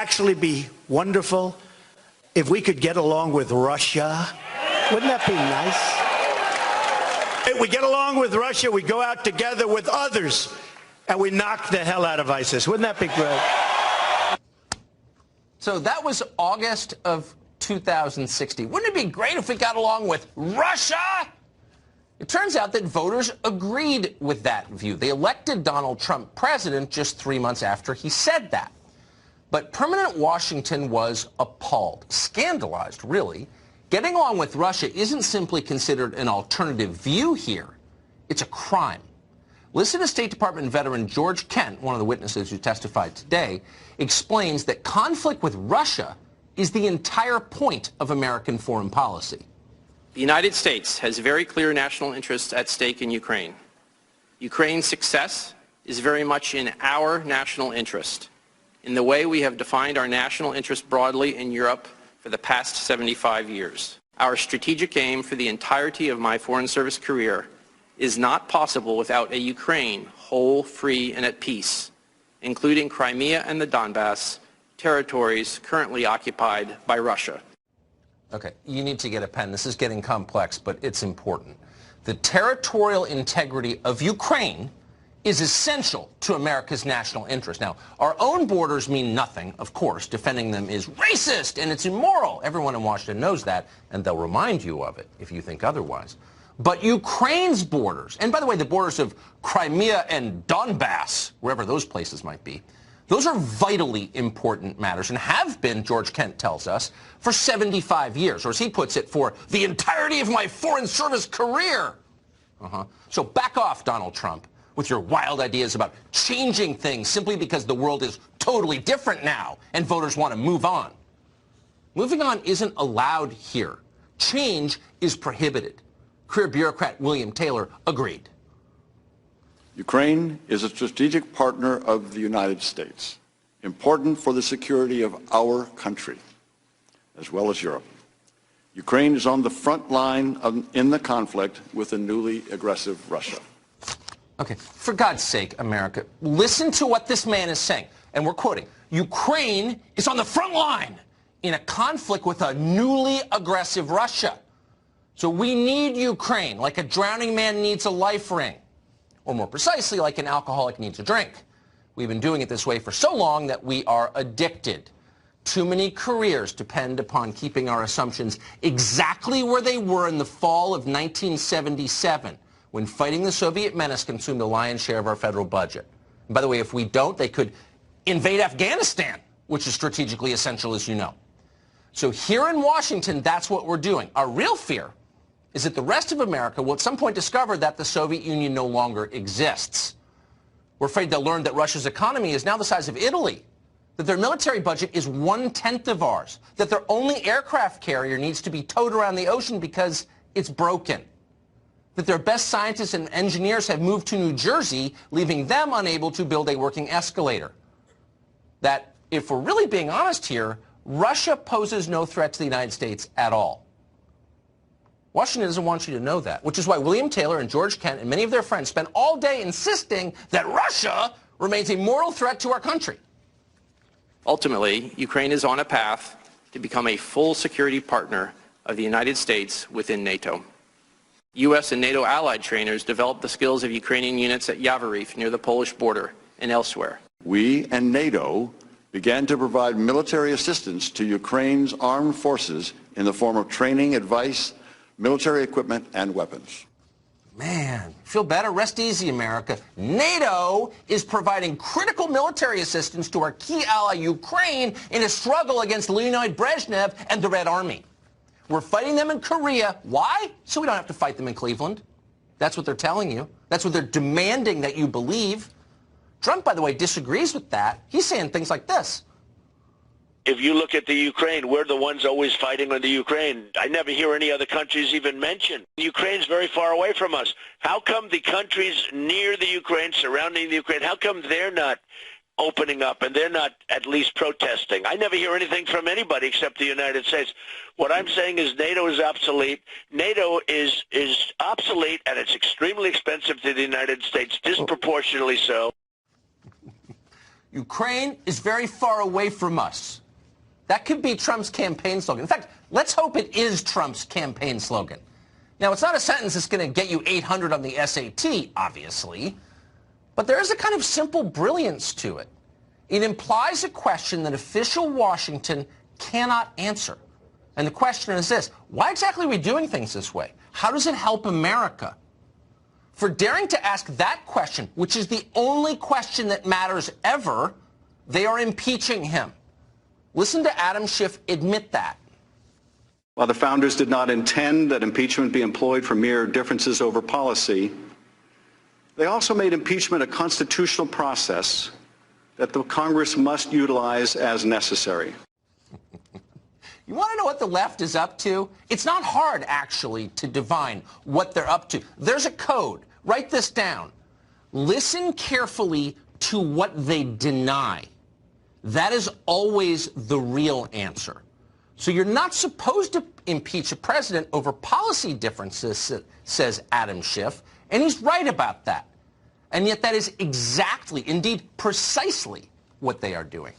actually be wonderful if we could get along with Russia? Wouldn't that be nice? If we get along with Russia, we go out together with others, and we knock the hell out of ISIS. Wouldn't that be great? So that was August of 2016. Wouldn't it be great if we got along with Russia? It turns out that voters agreed with that view. They elected Donald Trump president just 3 months after he said that. But permanent Washington was appalled, scandalized, really. Getting along with Russia isn't simply considered an alternative view here. It's a crime. Listen to State Department veteran George Kent, one of the witnesses who testified today, explains that conflict with Russia is the entire point of American foreign policy. The United States has very clear national interests at stake in Ukraine. Ukraine's success is very much in our national interest, in the way we have defined our national interest broadly in Europe for the past 75 years. Our strategic aim for the entirety of my Foreign Service career is not possible without a Ukraine whole, free, and at peace, including Crimea and the Donbass, territories currently occupied by Russia. Okay, you need to get a pen. This is getting complex, but it's important. The territorial integrity of Ukraine is essential to America's national interest. Now, our own borders mean nothing, of course. Defending them is racist and it's immoral. Everyone in Washington knows that, and they'll remind you of it if you think otherwise. But Ukraine's borders, and by the way, the borders of Crimea and Donbass, wherever those places might be, those are vitally important matters and have been, George Kent tells us, for 75 years, or as he puts it, for the entirety of my Foreign Service career. So back off, Donald Trump, with your wild ideas about changing things simply because the world is totally different now and voters want to move on. Moving on isn't allowed here. Change is prohibited. Career bureaucrat William Taylor agreed. Ukraine is a strategic partner of the United States, important for the security of our country, as well as Europe. Ukraine is on the front line in the conflict with a newly aggressive Russia. Okay, for God's sake, America, listen to what this man is saying. And we're quoting, Ukraine is on the front line in a conflict with a newly aggressive Russia. So we need Ukraine like a drowning man needs a life ring. Or more precisely, like an alcoholic needs a drink. We've been doing it this way for so long that we are addicted. Too many careers depend upon keeping our assumptions exactly where they were in the fall of 1977, when fighting the Soviet menace consumed the lion's share of our federal budget. And by the way, if we don't, they could invade Afghanistan, which is strategically essential, as you know. So here in Washington, that's what we're doing. Our real fear is that the rest of America will at some point discover that the Soviet Union no longer exists. We're afraid they'll learn that Russia's economy is now the size of Italy, that their military budget is 1/10 of ours, that their only aircraft carrier needs to be towed around the ocean because it's broken, that their best scientists and engineers have moved to New Jersey, leaving them unable to build a working escalator. That, if we're really being honest here, Russia poses no threat to the United States at all. Washington doesn't want you to know that, which is why William Taylor and George Kent and many of their friends spend all day insisting that Russia remains a mortal threat to our country. Ultimately, Ukraine is on a path to become a full security partner of the United States within NATO. U.S. and NATO allied trainers developed the skills of Ukrainian units at Yavoriv near the Polish border and elsewhere. We and NATO began to provide military assistance to Ukraine's armed forces in the form of training, advice, military equipment, and weapons. Man, feel better? Rest easy, America. NATO is providing critical military assistance to our key ally, Ukraine, in a struggle against Leonid Brezhnev and the Red Army. We're fighting them in Korea. Why? So we don't have to fight them in Cleveland. That's what they're telling you. That's what they're demanding that you believe. Trump, by the way, disagrees with that. He's saying things like this. If you look at the Ukraine, we're the ones always fighting on the Ukraine. I never hear any other countries even mentioned. Ukraine's very far away from us. How come the countries near the Ukraine, surrounding the Ukraine, how come they're not opening up and they're not at least protesting? I never hear anything from anybody except the United States. What I'm saying is NATO is obsolete. NATO is obsolete, and it's extremely expensive to the United States, disproportionately so. Ukraine is very far away from us. That could be Trump's campaign slogan. In fact, let's hope it is Trump's campaign slogan. Now, it's not a sentence that's going to get you 800 on the SAT, obviously, but there is a kind of simple brilliance to it. It implies a question that official Washington cannot answer. And the question is this: why exactly are we doing things this way? How does it help America? For daring to ask that question, which is the only question that matters ever, they are impeaching him. Listen to Adam Schiff admit that. While the founders did not intend that impeachment be employed for mere differences over policy, they also made impeachment a constitutional process that the Congress must utilize as necessary. You want to know what the left is up to? It's not hard, actually, to divine what they're up to. There's a code. Write this down. Listen carefully to what they deny. That is always the real answer. So you're not supposed to impeach a president over policy differences, says Adam Schiff, and he's right about that. And yet that is exactly, indeed precisely, what they are doing.